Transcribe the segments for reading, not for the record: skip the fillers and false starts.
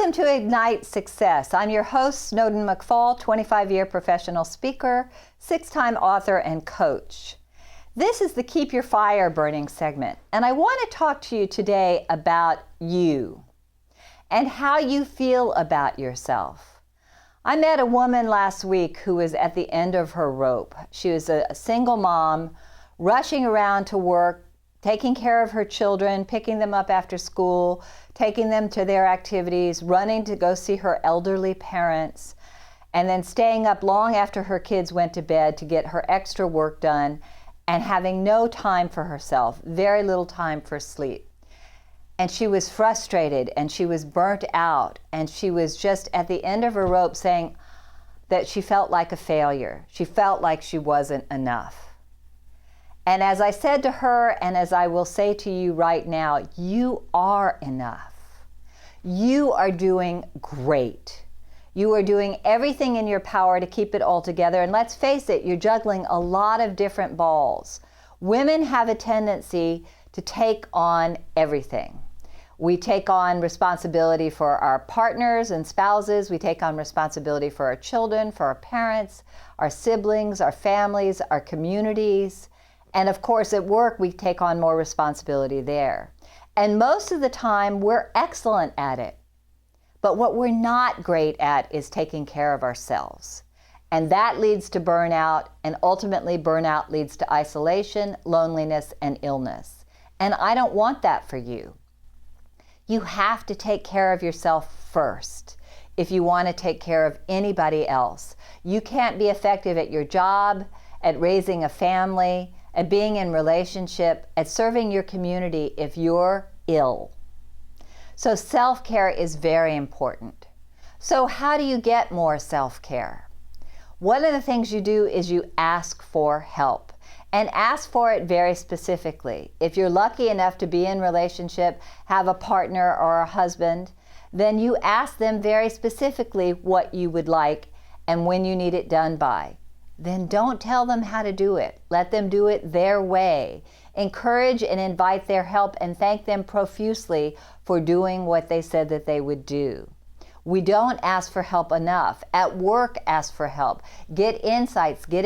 Welcome to Ignite Success. I'm your host, Snowden McFall, 25-year professional speaker, 6-time author and coach. This is the Keep Your Fire Burning segment, and I want to talk to you today about you and how you feel about yourself. I met a woman last week who was at the end of her rope. She was a single mom, rushing around to work, taking care of her children, picking them up after school, taking them to their activities, running to go see her elderly parents, and then staying up long after her kids went to bed to get her extra work done, and having no time for herself, very little time for sleep. And she was frustrated, and she was burnt out, and she was just at the end of her rope saying that she felt like a failure. She felt like she wasn't enough. And as I said to her, and as I will say to you right now, you are enough. You are doing great. You are doing everything in your power to keep it all together. And let's face it, you're juggling a lot of different balls. Women have a tendency to take on everything. We take on responsibility for our partners and spouses. We take on responsibility for our children, for our parents, our siblings, our families, our communities. And of course, at work, we take on more responsibility there. And most of the time, we're excellent at it. But what we're not great at is taking care of ourselves. And that leads to burnout, and ultimately burnout leads to isolation, loneliness, and illness. And I don't want that for you. You have to take care of yourself first if you want to take care of anybody else. You can't be effective at your job, at raising a family, at being in relationship, at serving your community if you're ill. So self-care is very important. So how do you get more self-care? One of the things you do is you ask for help, and ask for it very specifically. If you're lucky enough to be in relationship, have a partner or a husband, then you ask them very specifically what you would like and when you need it done by. Then don't tell them how to do it. Let them do it their way. Encourage and invite their help and thank them profusely for doing what they said that they would do. We don't ask for help enough. At work, ask for help. Get insights, get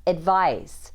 advice,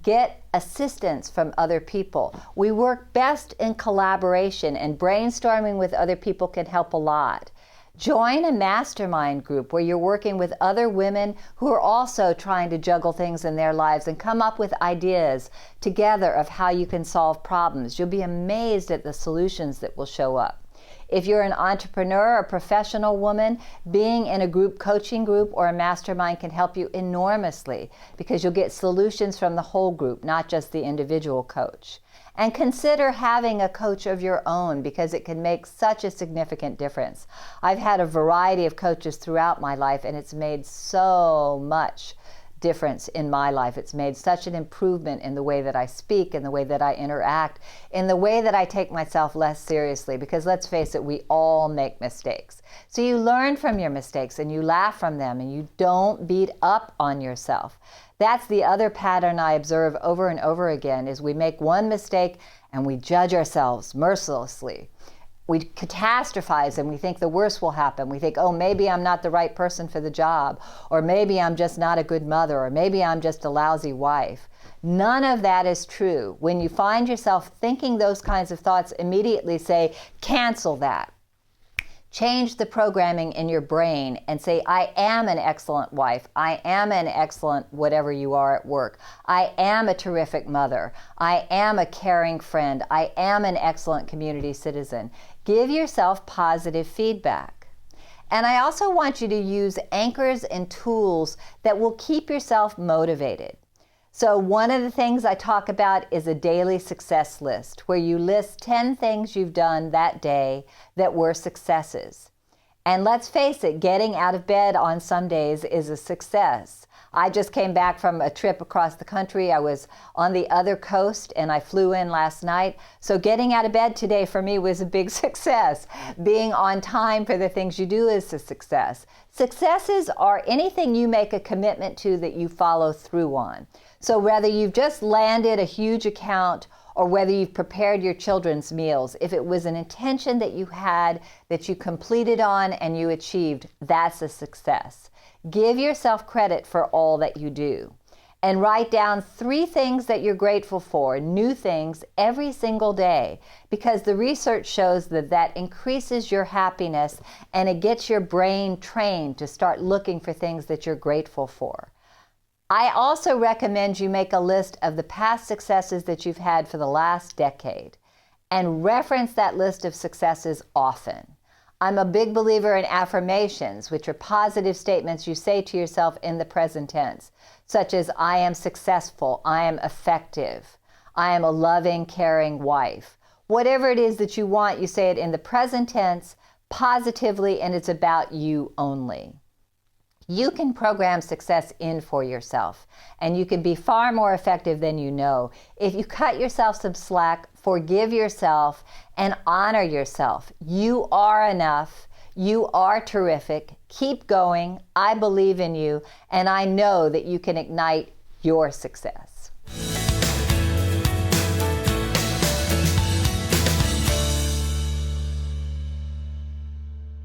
get assistance from other people. We work best in collaboration, and brainstorming with other people can help a lot. Join a mastermind group where you're working with other women who are also trying to juggle things in their lives and come up with ideas together of how you can solve problems. You'll be amazed at the solutions that will show up. If you're an entrepreneur or professional woman, being in a group coaching group or a mastermind can help you enormously because you'll get solutions from the whole group, not just the individual coach. And consider having a coach of your own because it can make such a significant difference. I've had a variety of coaches throughout my life, and it's made so much difference in my life. It's made such an improvement in the way that I speak, in the way that I interact, in the way that I take myself less seriously, because let's face it, we all make mistakes. So you learn from your mistakes and you laugh from them and you don't beat up on yourself. That's the other pattern I observe over and over again is we make one mistake and we judge ourselves mercilessly. We catastrophize and we think the worst will happen. We think, oh, maybe I'm not the right person for the job, or maybe I'm just not a good mother, or maybe I'm just a lousy wife. None of that is true. When you find yourself thinking those kinds of thoughts, immediately say, cancel that. Change the programming in your brain and say, I am an excellent wife. I am an excellent whatever you are at work. I am a terrific mother. I am a caring friend. I am an excellent community citizen. Give yourself positive feedback. And I also want you to use anchors and tools that will keep yourself motivated. So one of the things I talk about is a daily success list where you list 10 things you've done that day that were successes. And let's face it, getting out of bed on some days is a success. I just came back from a trip across the country. I was on the other coast and I flew in last night. So getting out of bed today for me was a big success. Being on time for the things you do is a success. Successes are anything you make a commitment to that you follow through on. So whether you've just landed a huge account or whether you've prepared your children's meals. If it was an intention that you had, that you completed on and you achieved, that's a success. Give yourself credit for all that you do. And write down 3 things that you're grateful for, new things, every single day, because the research shows that that increases your happiness and it gets your brain trained to start looking for things that you're grateful for. I also recommend you make a list of the past successes that you've had for the last decade and reference that list of successes often. I'm a big believer in affirmations, which are positive statements you say to yourself in the present tense, such as, I am successful, I am effective, I am a loving, caring wife. Whatever it is that you want, you say it in the present tense, positively, and it's about you only. You can program success in for yourself, and you can be far more effective than you know. If you cut yourself some slack, forgive yourself, and honor yourself. You are enough. You are terrific. Keep going. I believe in you, and I know that you can ignite your success.